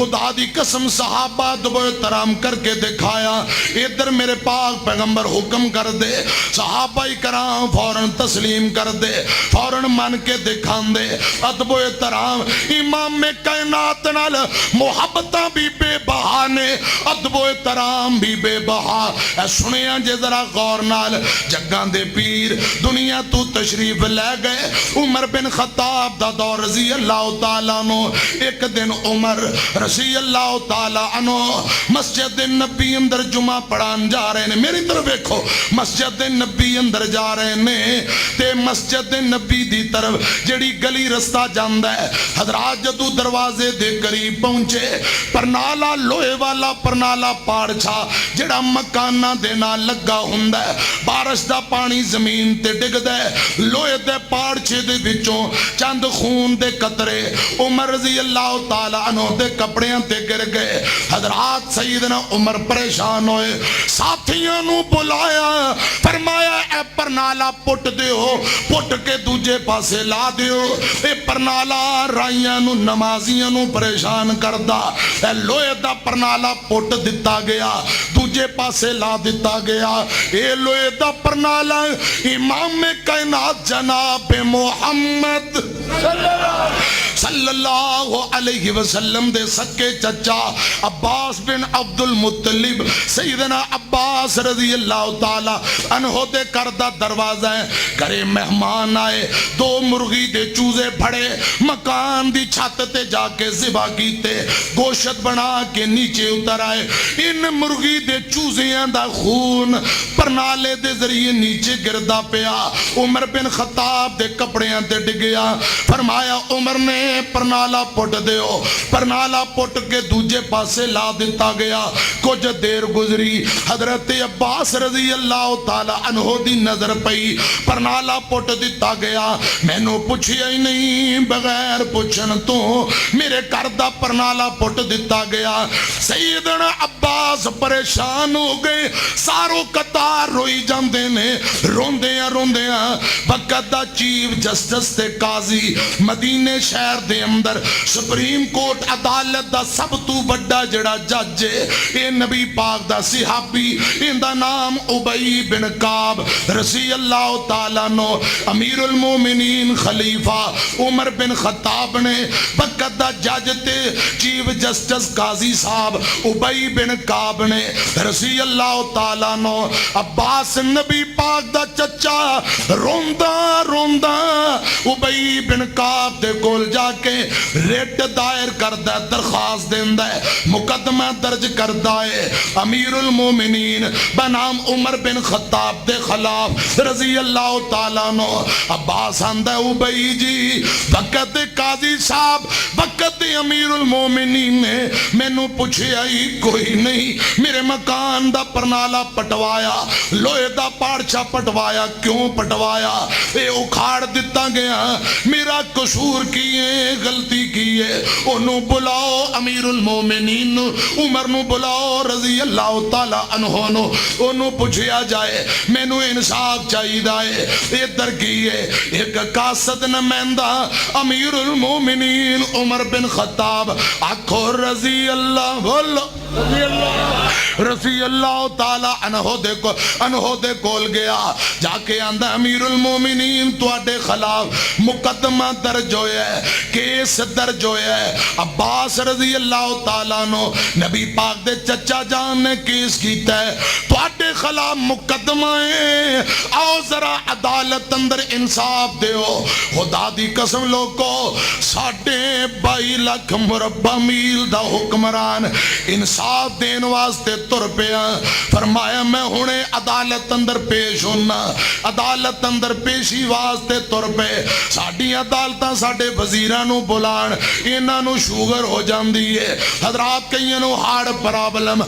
खुदा दी कसम सहाबा दुबो तराम करके दिखाया। इधर मेरे पाक पैगंबर हुक्म कर दे, सहाबा ही कराम फौरन तस्लीम कर दे, फौरन मन के दिखा दे। अदबो तराम इमाम कायनात नाल मुहब्बतां भी बेबहा ने, अदबो तराम भी बेबहा। सुनिया जे जरा गौर नाल, जग्गां दे पीर दुनिया तू तशरीफ लै गए। उमर बिन खत्ताब दा दौर रज़ी अल्लाह तआला अन्हु। एक दिन उमर रज़ी अल्लाह तआला अन्हु मस्जिद नबी अंदर जुमा पढ़ान जा रहे ने। मेरी तरफ देखो, मस्जिद नबी अंदर जा रहे ने ते मस्जिद नबी दी तरफ जेड़ी गली रस्ता जांदा है, हजरात जदों दरवाजे दे करीब पहुंचे, परनाला लोहे वाला परनाला पाड़छा जेड़ा मकाना दे नाल लगा हुंदा है, बारिश दा पानी जमीन ते डिगदा है, लोहे दे पाड़छे दे विचों चंद खून दे कतरे उमर रज़ी अल्लाह तआला अन्हु दे कपड़ियां ते गिर गए। हजरात सईदना उमर परेशान होए, साथियां नू बुलाया, फरमाया ए परनाला पुट दिओ, पुट के दूजे पासे ला दिओ। ए परनाला राइयां नू नमाजियां नू परेशान करदा। ए लोहे दा परनाला पुट दिता गया, दूजे पासे ला दिता गया। ए लोहे दा परनाला इमाम कायनात जनाब मुहम्मद सल्लल्लाहु अलैहि वसल्लम दे सके चचा अब्बास बिन अब्दुल मुत्तलिब सैयदना अब्बास रज़ी अल्लाह तआला अन्हु दे घर दा दरवाजा है। घरे मेहमान आए, दो मुर्गी दे चूजे फड़े, मकान दी छत ते जाके ज़िबा कीते, गोश्त बना के नीचे उतर आए। इन मुर्गी दे चूजियां दा खून परनाले दे जरिए नीचे गिरदा पिया। उमर बिन खत्ताब दे कपड़ियां ते डिगया। फरमाया उमर ने परनाला पुट दियो, परनाला पुट के दूजे पासे ला दिता गया। कुछ देर गुजरी, हजरत अब्बास रज़ी अल्लाह तआला अन्हु दी नजर पई, परनाला पुट दिता गया। मैनू पुछिया ही नहीं, बगैर पुछन तो मेरे घर दा परनाला पुट दिता गया। सैयदना अब्बास परेशान हो गए, सारो कतार रोई जांदे ने। रोंदियां रोंदियां वक्त दा चीफ जस्टिस ते काजी मदीने शहर दे अंदर सुप्रीम कोर्ट अदालत दा सब तू बड़ा जड़ा जज है, ये नबी पाक दा सिहाबी, इंदा नाम उबई बिन काब रज़ी अल्लाह तआला नो, अमीरुल मोमिनीन खलीफा उमर बिन खत्ताब ने वक्त दा जज ते चीफ जस्टिस काजी साहब उबई बिन काब ने रज़ी अल्लाह तआला नो। अब्बास नबी पाक दा चचा रोंदा रोंदा उबई बिन काब दे कोल जाके रेट दायर करदा, दरखास्त देंदा है, मुकदमा दर्ज करदा है अमीरुल मोमिनीन बनाम उमर बिन खत्ताब दे खिलाफ रज़ी अल्लाह तआला नो। अब्बास आंदा उबई जी वक्त काजी साहब वक्त अमीरुल मोमिनीन ने मैनू पुछया ही कोई नहीं, मेरे मकान दा परनाला पटवाया, लोहे दा पाड़छा पटवाया, क्यों पटवाया? ये उखाड़ दिता गया, मेरा कसूर की है, गलती की है। ओनू बुलाओ अमीरुल मोमिनीन, उमर नू बुलाओ रज़ी अल्लाह तआला अन्हु नु, ओनू पुछया जाए, मैनू इंसाफ चाहिदा है। इधर की है एक कासद नुमाइंदा अमीरुल मोमिनीन उमर बिन खत्ताब, आखो रज़ी अल्लाह बोलो रज़ी अल्लाह तआला अन्हु दे कोल गया, जाके आंदा अमीरुल मोमिनीन तुहाडे खिलाफ मुकदमा दर्ज होया है, केस दर्ज होया है। अब्बास रज़ी अल्लाह तआला नो नबी पाक दे चचा जान ने केस कीता है, तुहाडे खिलाफ मुकदमा है, आओ जरा अदालत अंदर इंसाफ दियो। खुदा दी कसम लोगो, 22.5 लाख मुरब्बा मील दा हुक्मरान इंसाफ देन वास्ते तुर पिया। फरमाया मैं हुणे अदालत अंदर पेश होना, अदालत अंदर पेशी वास्ते तुर पे। साडी अदालतां साडे वजीरां नू बुलाण, इन्हां नू शुगर हो जांदी है, हजरात कईयां नू हार्ट प्रॉब्लम।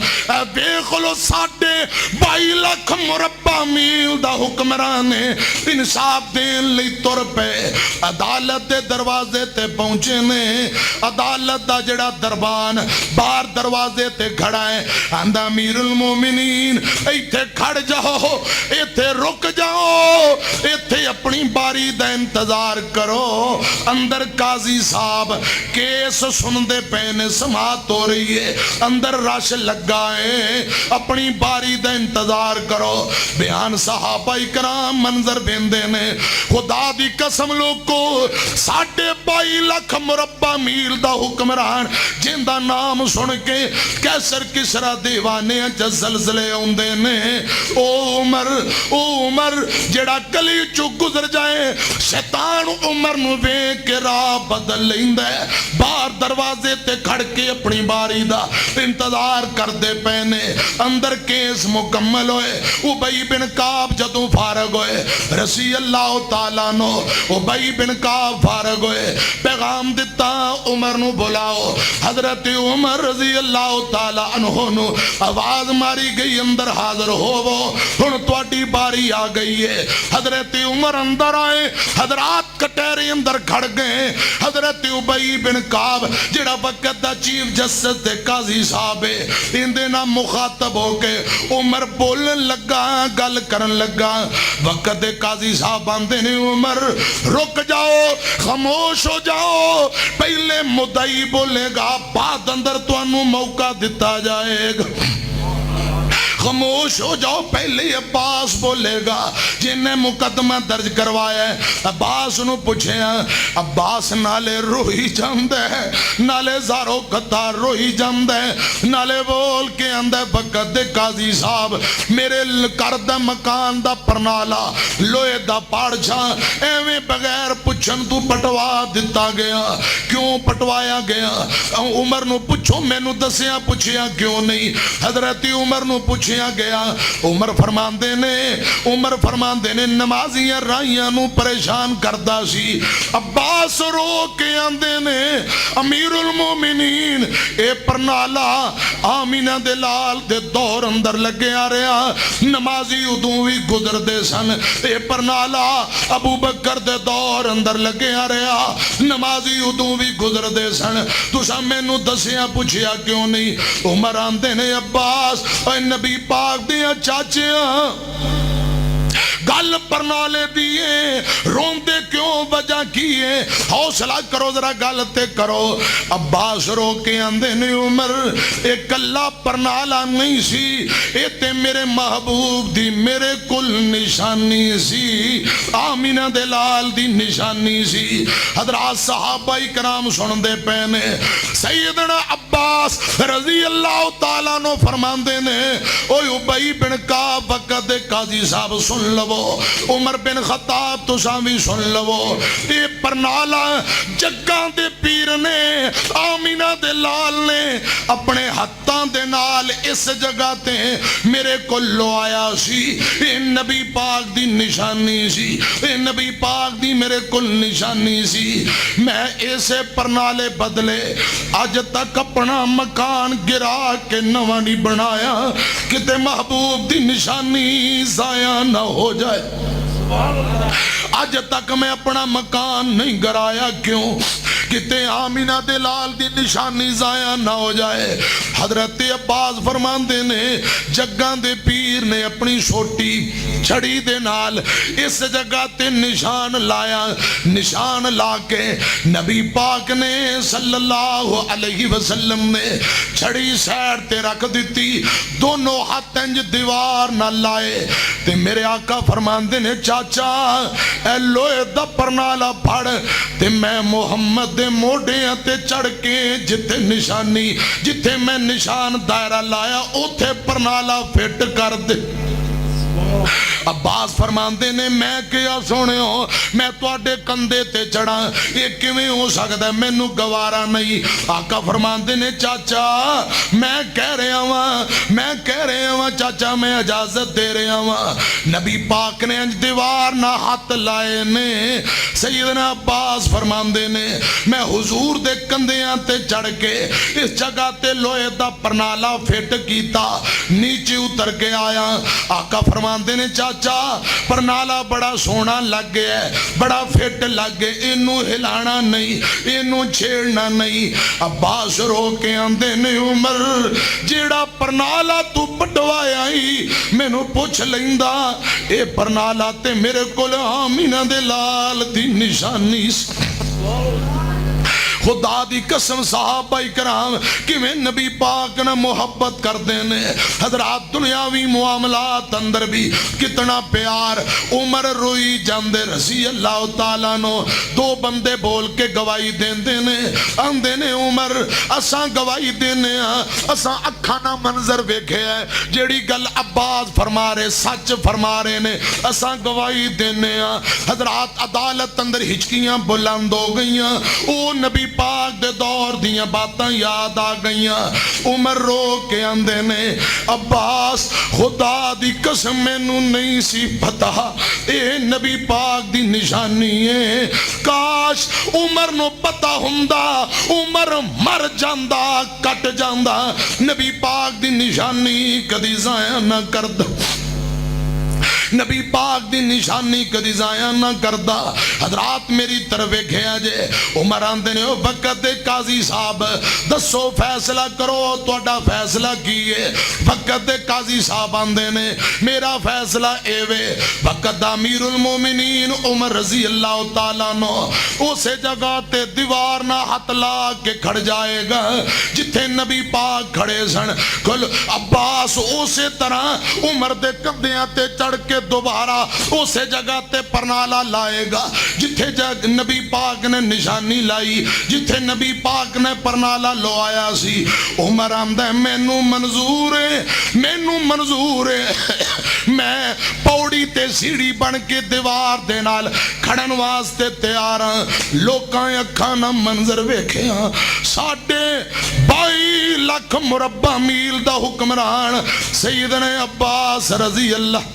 वेख लो 22.5 लाख मुरब्बा मील दा हुक्मरान ने इंसाफ देन लई तुर पे। अदालत दे दरवाजे ते पहुंचे ने, अदालत दा जेड़ा दरबान बाहर दरवाजे ते खड़ा है, आंदा अमीरुल मोमिनीन इत्थे खड़ जाओ, इत्थे रुक जाओ, इत्थे अपनी बारी दा इंतजार करो। अंदर का काजी साहब केस सुनते पे ने, समात हो रही है, अंदर रश लगा है, अपनी बारी का इंतजार करो। बयान सहाबा इकराम मंजर देंदे ने, खुदा दी कसम लोगो 22.5 लाख मुरब्बा मील दा हुक्मरान जिंदा नाम सुन के कैसर किसरा दीवाने जलजले आउंदे ने। ओ उमर जेड़ा गली चो गुजर जाए शैतान उमर नूं वेख के राह बदल लैंदा है। बाहर दरवाजे ते खड़ के अपनी बारी दा इंतजार करते पे ने। अंदर केस मुकम्मल होए, उबई बिन काब जदों फारग होए, रसी अल्लाह तआला नो उबई बिन काब फारग होए, पैगाम दिता उमर नूं बुलाओ। हजरत उमर रजी अल्लाह तआला अन्हु नूं आवाज मारी गई, अंदर हाजिर होवो, हुण तुहाडी बारी आ गई है। हजरत उमर अंदर आए, हजरात कटहरे अंदर खड़ गए। हजरत उबई बिन काब जेड़ा वक्त दा चीफ जस्टिस ते काजी साहब है, इंदे नाल मुखातब होके उमर बोलन लगा, गल करन लगा। वक्त दे काजी साहब आंदे ने, उमर रुक जाओ, खामोश हो जाओ, पहले मुद्दई बोलेगा, बाद अंदर तुहानू मौका दिता जाएगा। खामोश हो जाओ, पहले अब्बास बोलेगा जिन्हें मुकदमा दर्ज करवाया है। अब्बास नूं पुछया, अब्बास नाले रोई जांदा है, नाले ज़ारो कतार रोई जांदा है, नाले बोल के आंदा वक्त दे काजी साहब मेरे घर दा मकान दा परनाला लोहे दा पाड़छा एवें बगैर पुछन तू पटवा दिता गया, क्यों पटवाया गया? उमर नूं पुछो, मैनू दसिया पुछया क्यों नहीं? हजरत उमर नूं पुछया गया। उमर फरमांदे ने नमाजियां राइयां नूं परेशान करदा सी। अब्बास रो के आंदे ने, अमीरुल मोमिनीन ए परनाला आमीना दे लाल दे दौर अंदर लग्या रहा, नमाजी उदों भी गुजरदे सन। ए परनाला अबू बकर दे दौर अंदर लग्या रहा, नमाजी उदों भी गुजरदे सन, तुसां मैनू दसिया पुछया क्यों नहीं? उमर आंदे ने, अब्बास नबी पाक दिया चाचिया गल परनाले दिए रोंदे क्यों, वजह की है? हौसला करो जरा, गल ते करो। अब्बास रो के आंदे ने, उमर एक कल्ला परनाला नहीं सी, ये ते मेरे महबूब दी मेरे कुल निशानी सी, आमीना दे लाल दी निशानी सी। हजरात सहाबा इकराम सुनदे पे ने। सैयदना अब्बास रजी अल्लाह तआला नो फरमांदे ने, ओए उबई बिन काब वक्त दे काजी साहब सुन लवो, उमर बिन खत्ताब तुसां भी सुन लवो। ये परनाला जग्गां दे पीर ने, आमीना दे लाल ने अपने हत्थां दे नाल इस जगह ते मेरे को लवाया सी। ये नबी पाक दी निशानी सी, ये नबी पाक दी मेरे को निशानी सी। मैं ऐसे परनाले बदले अज तक अपना मकान गिरा के नवा नहीं बनाया, किते महबूब दी निशानी जाया ना हो जाए। अज तक मैं अपना मकान नहीं गिराया, क्यों? किते आमीना दे लाल दी निशानी जाया ना हो जाए। हजरत अब्बास फरमांदे ने, जग्गां दे पीर ने अपनी छोटी छड़ी दे नाल इस जगह ते निशान लाया। निशान ला के नबी पाक ने सल्लल्लाहु अलैहि वसल्लम ने छड़ी साइड ते रख दी, दोनों हाथ इंज दीवार ना लाए ते मेरे आका फरमांदे ने, चाचा ए लोहे दा परनाला फड़ ते मैं मुहम्मद दे मोढियां ते चढ़ के जिथे निशानी, जिथे मैं निशान दायरा लाया उथे परनाला फिट कर दे। अब्बास फरमांदे ने, मैं क्या सुनियो, मैं तुहाडे कंधे ते चढ़ा, ये किवें हो सकदा? मैनू गवारा नहीं। आका फरमांदे ने, चाचा मैं कह रहा वां चाचा, मैं इजाजत दे रहा वां। नबी पाक ने अंज दीवार ना हाथ लाए ने। सैयदना अब्बास फरमांदे ने, मैं हुजूर दे कंधियां ते चढ़ के इस जगह ते लोहे दा परनाला फिट कीता, नीचे उतर के आया। आका फरमांदे ने, चाचा परनाला बड़ा सोहना लग गया, बड़ा फिट लग गया, इनू हिलाना नहीं, इनू छेड़ना नहीं। अब्बास रो के आंदे ने, उमर जेड़ा परनाला तू पटवाया ही मैनू पुछ लैंदा, ए परनाला ते मेरे कोल आमीना दे लाल दी निशानी। खुदा दी कसम सहाबा इकराम किवें नबी पाक ने मुहब्बत करते ने। हजरात दुनियावी मुआमलात अंदर भी कितना प्यार। उमर रोई जांदे रजी अल्लाह तआला नो। दो बंदे बोल के गवाही देंदे ने, आंदे ने उमर असां गवाही देने असां अखां ना मंजर वेखे है, जेड़ी गल अब्बास फरमा रहे सच फरमा रहे ने, असां गवाही देने। हजरात अदालत अंदर हिचकियां बुलंद हो गई। ओ नबी पाक दे दौर दियां बातां याद आ गई। उमर रो के आंदे ने अब्बास खुदा दी कसम मैनू नहीं सी पता ए नबी पाक दी निशानी है। काश उमर नो पता हुंदा उमर मर जांदा कट जांदा। नबी पाक दी निशानी कदी जाया ना करदा, नबी पाक दी निशानी कदी जाया ना करदा। हजरात मेरी तरफ वेखिया जे उमर आंदे ने ओ वक्त दे काजी साहब दसो फैसला करो तुहाडा फैसला की है। वक्त दे काजी साहब आंदे ने मेरा फैसला एवे। वक्त दा अमीरुल मोमिनीन उमर रजी अल्लाह तआला नो उसे जगह ते दीवार ना हाथ ला के खड़ जाएगा जिथे नबी पाक खड़े सन। कुल अब्बास उसे तरह उमर दे कंधियां ते चढ़ के दोबारा उसे जगह ते परनाला लाएगा जिथे नबी पाक ने निशानी लाई, जिथे नबी पाक ने परनाला लवाया सी। उमर आंदा मैनू मंजूर है, मैनू मंजूर है। मैं पौड़ी ते सीढ़ी बन के दीवार दे नाल खड़न वास्ते तैयार हाँ। लोकां अखां ना मंजर वेखिया। 22 लाख मुरब्बा मील दा हुक्मरान सैयदना अब्बास रजी अल्लाह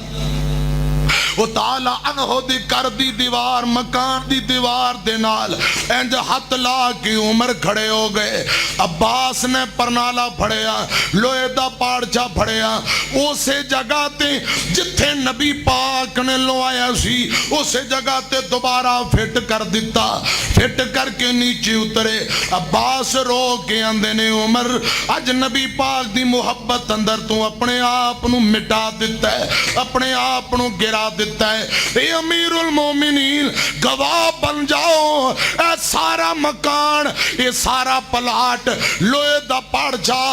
वो ताला अनहो दी कर दी दीवार मकान दी दीवार दे नाल इंज हथ ला के उमर खड़े हो गए। अब्बास ने परनाला फड़िया, लोहे दा पाड़चा फड़िया, उसे जगह ते जिथे नबी पाक ने लवाया सी उसे जगह ते दोबारा फिट कर दिता। फिट करके नीचे उतरे। अब्बास रो के आंदे ने उमर अज नबी पाक दी मुहब्बत अंदर तू अपने आप नू मिटा दिता है, अपने आप नू गिरा दिता है। ए अमीरुल मोमिनीन गवाह बन जाओ, ए सारा मकान ये सारा पलाट लोहे दा पाड़चा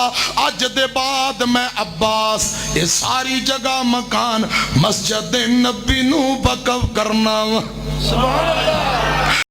अज दे बाद मैं अब्बास ये सारी जगह मकान मस्जिद नबी नू वक़फ करना। सुभान अल्लाह।